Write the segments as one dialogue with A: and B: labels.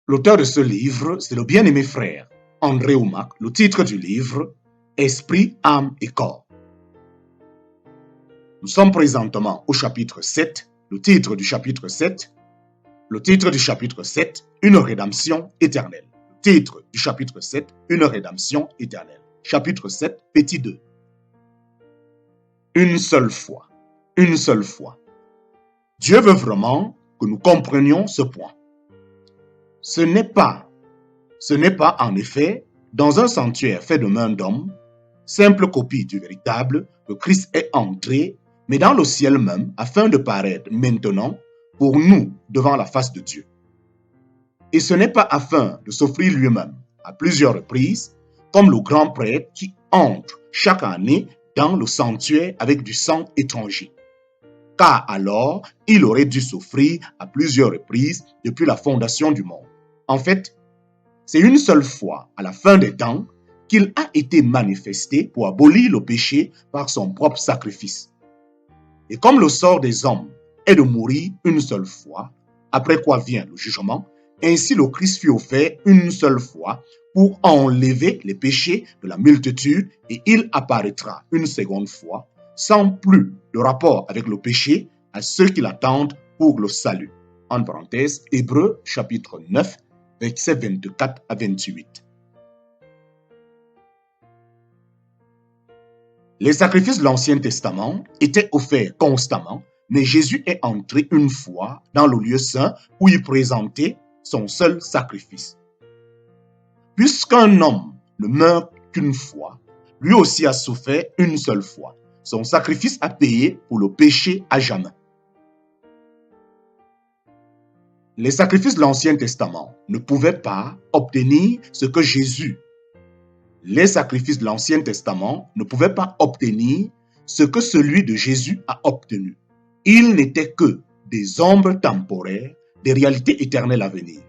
A: L'auteur de ce livre, c'est le bien-aimé frère André Oumak. Le titre du livre, Esprit, âme et corps. Nous sommes présentement au chapitre 7. Le titre du chapitre 7, Une rédemption éternelle. Le titre du chapitre 7, Une rédemption éternelle. Chapitre 7, petit 2. Une seule fois. Une seule fois. Dieu veut vraiment que nous comprenions ce point. Ce n'est pas en effet dans un sanctuaire fait de main d'homme, simple copie du véritable, que Christ est entré, mais dans le ciel même, afin de paraître maintenant pour nous devant la face de Dieu. Et ce n'est pas afin de s'offrir lui-même à plusieurs reprises, comme le grand prêtre qui entre chaque année dans le sanctuaire avec du sang étranger. Car alors, il aurait dû s'offrir à plusieurs reprises depuis la fondation du monde. En fait, c'est une seule fois, à la fin des temps, qu'il a été manifesté pour abolir le péché par son propre sacrifice. Et comme le sort des hommes est de mourir une seule fois, après quoi vient le jugement, ainsi le Christ fut offert une seule fois pour enlever les péchés de la multitude, et il apparaîtra une seconde fois, sans plus de rapport avec le péché, à ceux qui l'attendent pour le salut. En parenthèse, Hébreux chapitre 9, versets 24 à 28. Les sacrifices de l'Ancien Testament étaient offerts constamment, mais Jésus est entré une fois dans le lieu saint où il présentait son seul sacrifice. Puisqu'un homme ne meurt qu'une fois, lui aussi a souffert une seule fois. Son sacrifice a payé pour le péché à jamais. Les sacrifices de l'Ancien Testament ne pouvaient pas obtenir ce que Jésus. Les sacrifices de l'Ancien Testament ne pouvaient pas obtenir ce que celui de Jésus a obtenu. Ils n'étaient que des ombres temporaires des réalités éternelles à venir,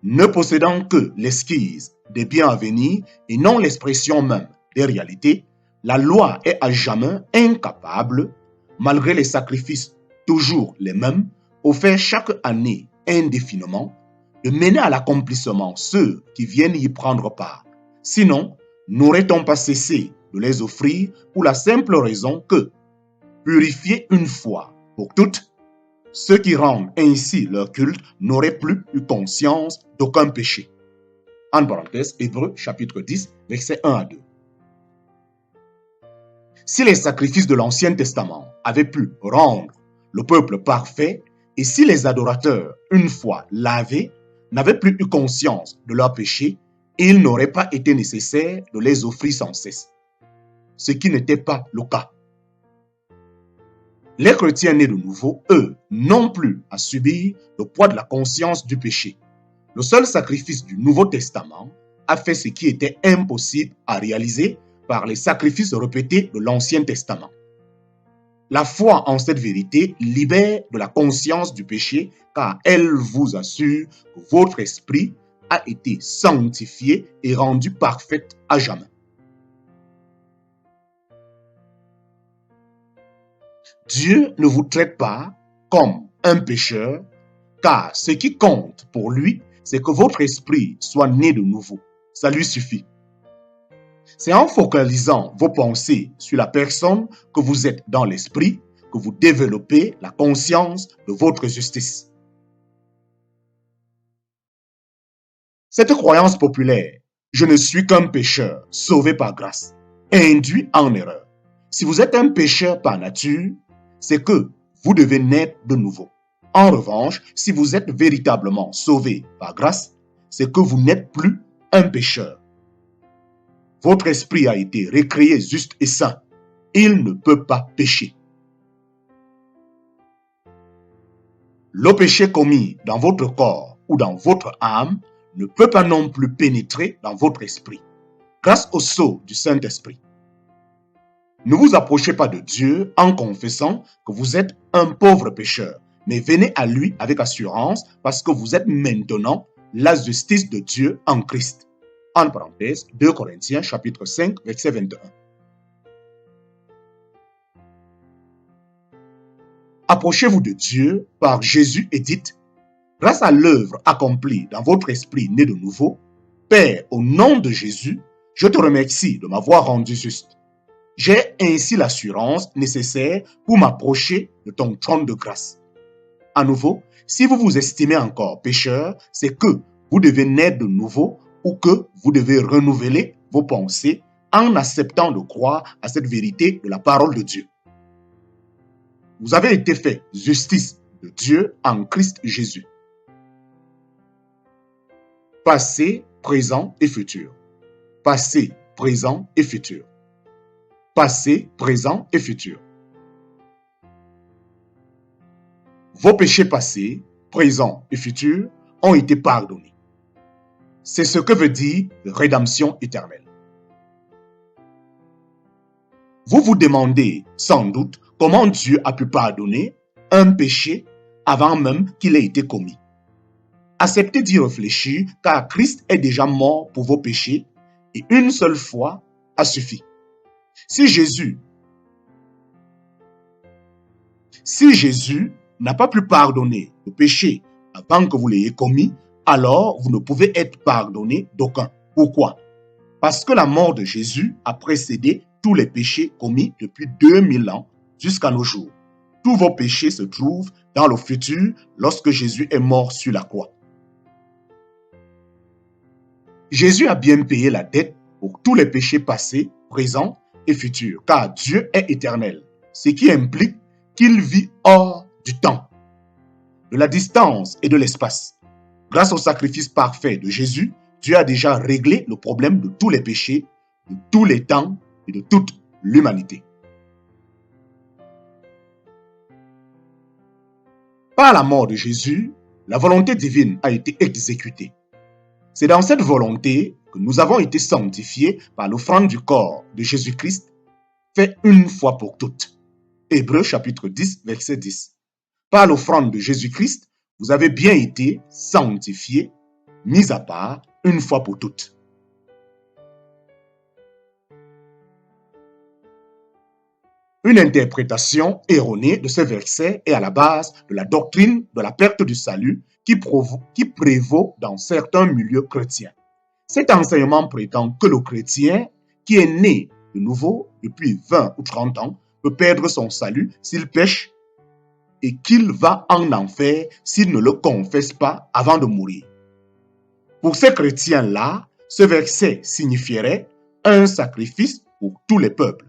A: ne possédant que l'esquisse des biens à venir et non l'expression même des réalités. La loi est à jamais incapable, malgré les sacrifices toujours les mêmes, offerts chaque année indéfiniment, de mener à l'accomplissement ceux qui viennent y prendre part. Sinon, n'aurait-on pas cessé de les offrir pour la simple raison que, purifiés une fois pour toutes, ceux qui rendent ainsi leur culte n'auraient plus eu conscience d'aucun péché. En parenthèse, Hébreux chapitre 10, versets 1 à 2. Si les sacrifices de l'Ancien Testament avaient pu rendre le peuple parfait, et si les adorateurs, une fois lavés, n'avaient plus eu conscience de leur péché, il n'aurait pas été nécessaire de les offrir sans cesse. Ce qui n'était pas le cas. Les chrétiens nés de nouveau, eux, n'ont plus à subir le poids de la conscience du péché. Le seul sacrifice du Nouveau Testament a fait ce qui était impossible à réaliser par les sacrifices répétés de l'Ancien Testament. La foi en cette vérité libère de la conscience du péché, car elle vous assure que votre esprit a été sanctifié et rendu parfait à jamais. Dieu ne vous traite pas comme un pécheur, car ce qui compte pour lui, c'est que votre esprit soit né de nouveau. Ça lui suffit. C'est en focalisant vos pensées sur la personne que vous êtes dans l'esprit que vous développez la conscience de votre justice. Cette croyance populaire, je ne suis qu'un pécheur sauvé par grâce, induit en erreur. Si vous êtes un pécheur par nature, c'est que vous devez naître de nouveau. En revanche, si vous êtes véritablement sauvé par grâce, c'est que vous n'êtes plus un pécheur. Votre esprit a été recréé juste et saint. Il ne peut pas pécher. Le péché commis dans votre corps ou dans votre âme ne peut pas non plus pénétrer dans votre esprit, grâce au sceau du Saint-Esprit. Ne vous approchez pas de Dieu en confessant que vous êtes un pauvre pécheur, mais venez à lui avec assurance parce que vous êtes maintenant la justice de Dieu en Christ. En parenthèse, 2 Corinthiens chapitre 5, verset 21. Approchez-vous de Dieu par Jésus et dites, Grâce à l'œuvre accomplie dans votre esprit né de nouveau, Père, au nom de Jésus, je te remercie de m'avoir rendu juste. J'ai ainsi l'assurance nécessaire pour m'approcher de ton trône de grâce. À nouveau, si vous vous estimez encore pécheur, c'est que vous devez naître de nouveau ou que vous devez renouveler vos pensées en acceptant de croire à cette vérité de la parole de Dieu. Vous avez été fait justice de Dieu en Christ Jésus. Passé, présent et futur. Passé, présent et futur. Passé, présent et futur. Vos péchés passés, présents et futurs ont été pardonnés. C'est ce que veut dire rédemption éternelle. Vous vous demandez sans doute comment Dieu a pu pardonner un péché avant même qu'il ait été commis. Acceptez d'y réfléchir car Christ est déjà mort pour vos péchés et une seule fois a suffi. Si Jésus n'a pas pu pardonner le péché avant que vous l'ayez commis, alors vous ne pouvez être pardonné d'aucun. Pourquoi? Parce que la mort de Jésus a précédé tous les péchés commis depuis 2000 ans jusqu'à nos jours. Tous vos péchés se trouvent dans le futur lorsque Jésus est mort sur la croix. Jésus a bien payé la dette pour tous les péchés passés, présents et futurs, car Dieu est éternel, ce qui implique qu'il vit hors du temps, de la distance et de l'espace. Grâce au sacrifice parfait de Jésus, Dieu a déjà réglé le problème de tous les péchés, de tous les temps et de toute l'humanité. Par la mort de Jésus, la volonté divine a été exécutée. C'est dans cette volonté que nous avons été sanctifiés par l'offrande du corps de Jésus-Christ, fait une fois pour toutes. Hébreux chapitre 10, verset 10. Par l'offrande de Jésus-Christ, vous avez bien été sanctifiés, mis à part, une fois pour toutes. Une interprétation erronée de ce verset est à la base de la doctrine de la perte du salut qui prévaut dans certains milieux chrétiens. Cet enseignement prétend que le chrétien qui est né de nouveau depuis 20 ou 30 ans peut perdre son salut s'il pêche et qu'il va en enfer s'il ne le confesse pas avant de mourir. Pour ces chrétiens-là, ce verset signifierait un sacrifice pour tous les peuples.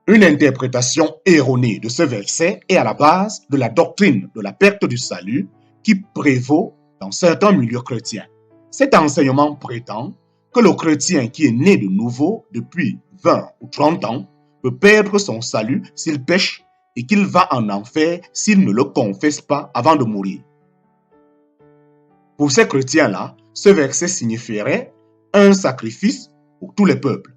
A: Une interprétation erronée de ce verset est à la base de la doctrine de la perte du salut qui prévaut dans certains milieux chrétiens. Cet enseignement prétend que le chrétien qui est né de nouveau depuis 20 ou 30 ans peut perdre son salut s'il pêche et qu'il va en enfer s'il ne le confesse pas avant de mourir. Pour ces chrétiens-là, ce verset signifierait un sacrifice pour tous les peuples.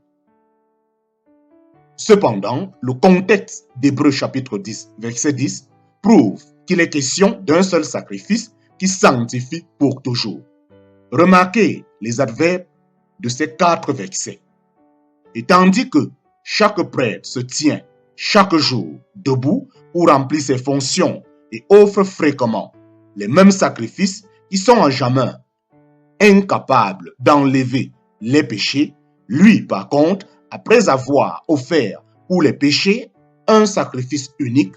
A: Cependant, le contexte d'Hébreux chapitre 10, verset 10, prouve qu'il est question d'un seul sacrifice qui sanctifie pour toujours. Remarquez les adverbes de ces 4 versets. Et tandis que chaque prêtre se tient chaque jour debout pour remplir ses fonctions et offre fréquemment les mêmes sacrifices qui sont à jamais incapables d'enlever les péchés, lui par contre, après avoir offert pour les péchés un sacrifice unique,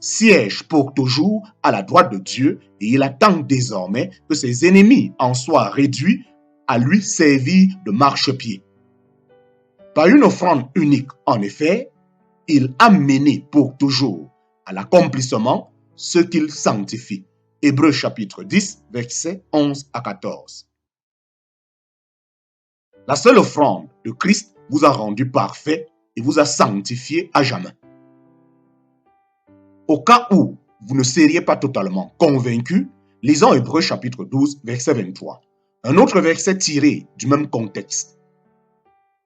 A: siège pour toujours à la droite de Dieu et il attend désormais que ses ennemis en soient réduits à lui servir de marchepied. Par une offrande unique, en effet, il a mené pour toujours à l'accomplissement ce qu'il sanctifie. Hébreux chapitre 10, versets 11 à 14. La seule offrande de Christ vous a rendu parfait et vous a sanctifié à jamais. Au cas où vous ne seriez pas totalement convaincu, lisons Hébreux chapitre 12, verset 23. Un autre verset tiré du même contexte.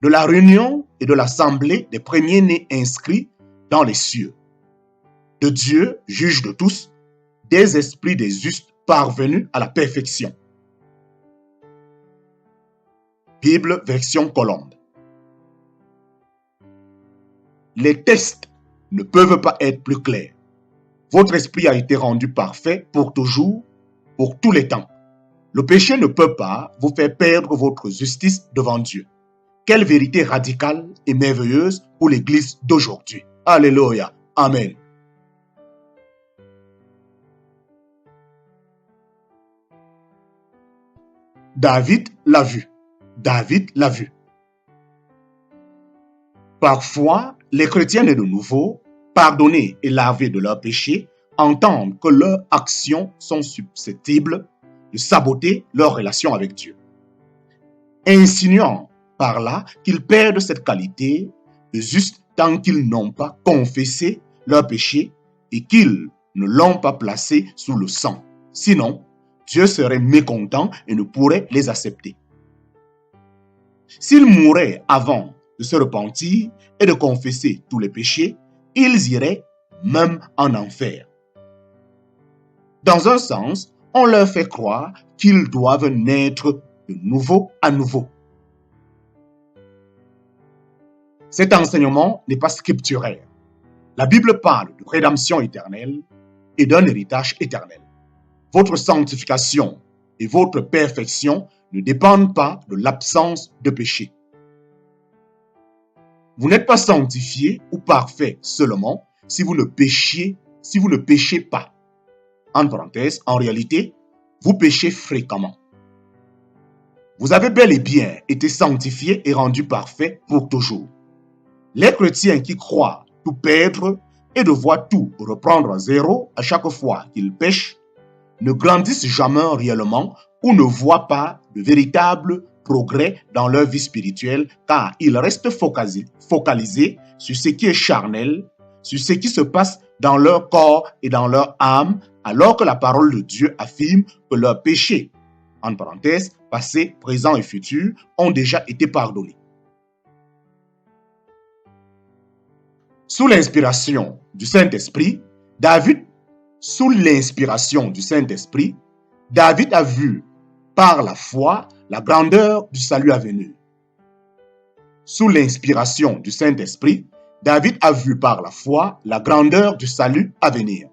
A: De la réunion et de l'assemblée des premiers-nés inscrits dans les cieux. De Dieu, juge de tous, des esprits des justes parvenus à la perfection. Bible version Colombe. Les textes ne peuvent pas être plus clairs. Votre esprit a été rendu parfait pour toujours, pour tous les temps. Le péché ne peut pas vous faire perdre votre justice devant Dieu. Quelle vérité radicale et merveilleuse pour l'Église d'aujourd'hui. Alléluia. Amen. David l'a vu. David l'a vu. Parfois, les chrétiens nés de nouveau, pardonnés et lavés de leurs péchés, entendent que leurs actions sont susceptibles de saboter leur relation avec Dieu, insinuant par là qu'ils perdent cette qualité de juste tant qu'ils n'ont pas confessé leurs péchés et qu'ils ne l'ont pas placé sous le sang. Sinon, Dieu serait mécontent et ne pourrait les accepter. S'ils mouraient avant de se repentir et de confesser tous les péchés, ils iraient même en enfer. Dans un sens, on leur fait croire qu'ils doivent naître de nouveau à nouveau. Cet enseignement n'est pas scripturaire. La Bible parle de rédemption éternelle et d'un héritage éternel. Votre sanctification et votre perfection ne dépendent pas de l'absence de péché. Vous n'êtes pas sanctifié ou parfait seulement si vous ne péchez pas. En parenthèse, en réalité, vous péchez fréquemment. Vous avez bel et bien été sanctifié et rendu parfait pour toujours. Les chrétiens qui croient tout perdre et devoir tout reprendre à zéro à chaque fois qu'ils pêchent ne grandissent jamais réellement ou ne voient pas de véritable progrès dans leur vie spirituelle car ils restent focalisés sur ce qui est charnel, sur ce qui se passe dans leur corps et dans leur âme, alors que la parole de Dieu affirme que leurs péchés, en parenthèse, passé, présent et futur, ont déjà été pardonnés. Sous l'inspiration du Saint-Esprit, David a vu par la foi la grandeur du salut à venir. Sous l'inspiration du Saint-Esprit, David a vu par la foi la grandeur du salut à venir.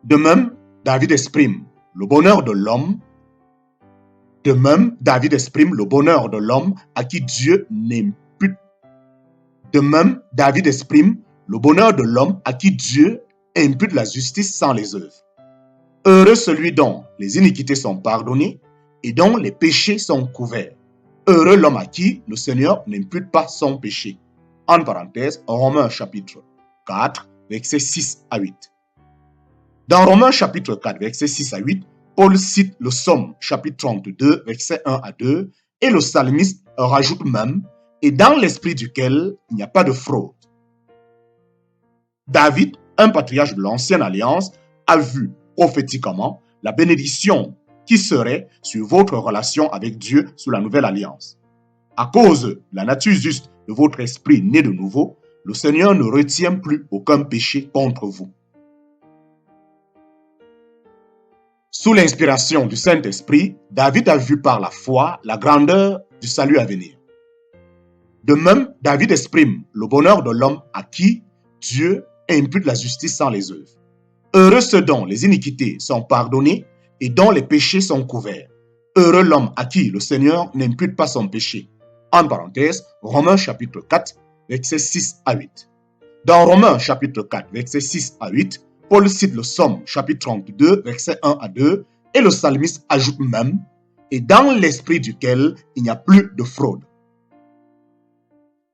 A: De même, David exprime le bonheur de l'homme. À qui Dieu n'impute. De même, David exprime le bonheur de l'homme à qui Dieu impute la justice sans les œuvres. Heureux celui dont les iniquités sont pardonnées et dont les péchés sont couverts. Heureux l'homme à qui le Seigneur n'impute pas son péché. En parenthèse, Romains chapitre 4, versets 6 à 8. Dans Romains chapitre 4, versets 6 à 8, Paul cite le Psaume chapitre 32, versets 1 à 2, et le psalmiste rajoute même, et dans l'esprit duquel il n'y a pas de fraude. David, un patriarche de l'ancienne alliance, a vu prophétiquement la bénédiction qui serait sur votre relation avec Dieu sous la nouvelle alliance. À cause de la nature juste de votre esprit né de nouveau, le Seigneur ne retient plus aucun péché contre vous. Sous l'inspiration du Saint-Esprit, David a vu par la foi la grandeur du salut à venir. De même, David exprime le bonheur de l'homme à qui Dieu impute la justice sans les œuvres. Heureux ceux dont les iniquités sont pardonnées et dont les péchés sont couverts. Heureux l'homme à qui le Seigneur n'impute pas son péché. En parenthèse, Romains chapitre 4, versets 6 à 8. Dans Romains chapitre 4, versets 6 à 8, Paul cite le Psaume chapitre 32, versets 1 à 2, et le psalmiste ajoute même, et dans l'esprit duquel il n'y a plus de fraude.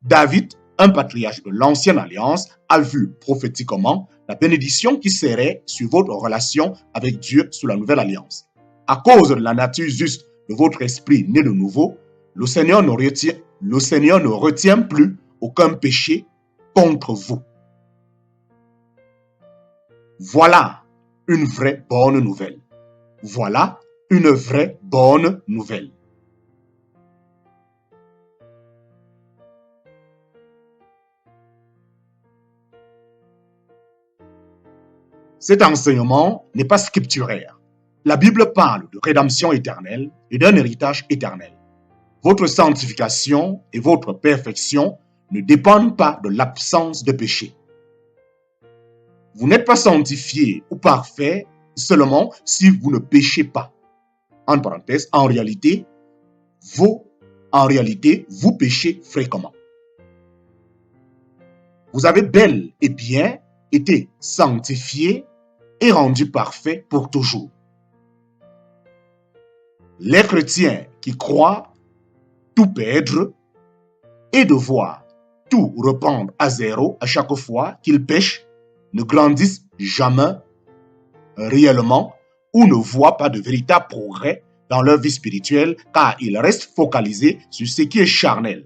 A: David, un patriarche de l'ancienne alliance, a vu prophétiquement la bénédiction qui serait sur votre relation avec Dieu sous la nouvelle alliance. À cause de la nature juste de votre esprit né de nouveau, le Seigneur ne retient plus aucun péché contre vous. Voilà une vraie bonne nouvelle. Voilà une vraie bonne nouvelle. Cet enseignement n'est pas scripturaire. La Bible parle de rédemption éternelle et d'un héritage éternel. Votre sanctification et votre perfection ne dépendent pas de l'absence de péché. Vous n'êtes pas sanctifié ou parfait seulement si vous ne péchez pas. En parenthèse, en réalité, vous péchez fréquemment. Vous avez bel et bien été sanctifié et rendu parfait pour toujours. Les chrétiens qui croient tout perdre et devoir tout reprendre à zéro à chaque fois qu'ils pêchent ne grandissent jamais réellement ou ne voient pas de véritable progrès dans leur vie spirituelle car ils restent focalisés sur ce qui est charnel.